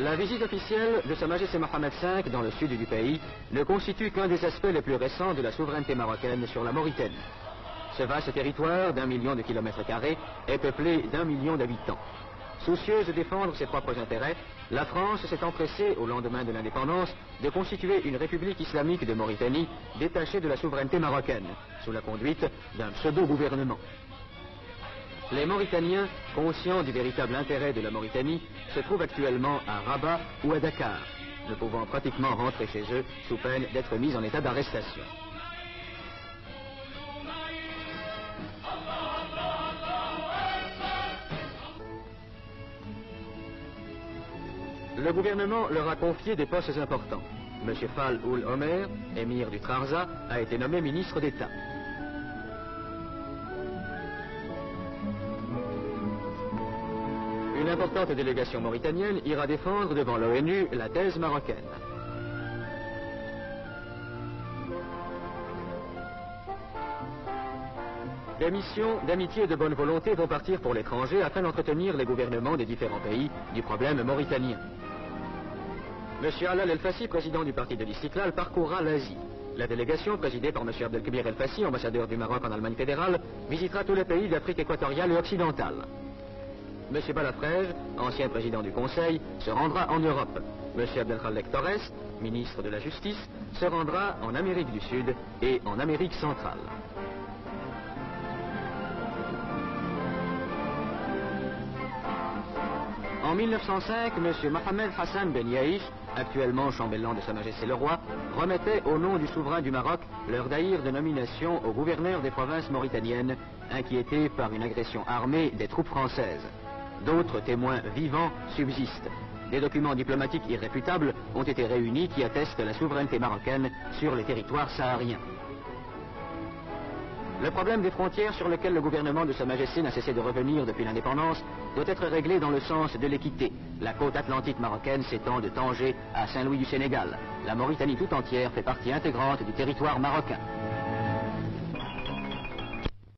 La visite officielle de Sa Majesté Mohamed V dans le sud du pays ne constitue qu'un des aspects les plus récents de la souveraineté marocaine sur la Mauritanie. Ce vaste territoire d'1 million de kilomètres carrés est peuplé d'1 million d'habitants. Soucieuse de défendre ses propres intérêts, la France s'est empressée, au lendemain de l'indépendance, de constituer une république islamique de Mauritanie détachée de la souveraineté marocaine, sous la conduite d'un pseudo-gouvernement. Les Mauritaniens, conscients du véritable intérêt de la Mauritanie, se trouvent actuellement à Rabat ou à Dakar, ne pouvant pratiquement rentrer chez eux sous peine d'être mis en état d'arrestation. Le gouvernement leur a confié des postes importants. M. Fall Oul Omer, émir du Trarza, a été nommé ministre d'État. Une importante délégation mauritanienne ira défendre devant l'ONU la thèse marocaine. Des missions d'amitié et de bonne volonté vont partir pour l'étranger afin d'entretenir les gouvernements des différents pays du problème mauritanien. M. Alal El-Fassi, président du parti de l'Istiklal, parcourra l'Asie. La délégation, présidée par M. Abdelkbir El-Fassi, ambassadeur du Maroc en Allemagne fédérale, visitera tous les pays d'Afrique équatoriale et occidentale. M. Balafrège, ancien président du Conseil, se rendra en Europe. M. Abdelkhalek Torres, ministre de la Justice, se rendra en Amérique du Sud et en Amérique centrale. En 1905, M. Mohamed Hassan Ben Yaïch, actuellement chambellan de Sa Majesté le Roi, remettait au nom du souverain du Maroc leur daïr de nomination au gouverneur des provinces mauritaniennes, inquiétés par une agression armée des troupes françaises. D'autres témoins vivants subsistent. Des documents diplomatiques irréfutables ont été réunis qui attestent la souveraineté marocaine sur les territoires sahariens. Le problème des frontières sur lequel le gouvernement de Sa Majesté n'a cessé de revenir depuis l'indépendance doit être réglé dans le sens de l'équité. La côte atlantique marocaine s'étend de Tanger à Saint-Louis du Sénégal. La Mauritanie tout entière fait partie intégrante du territoire marocain.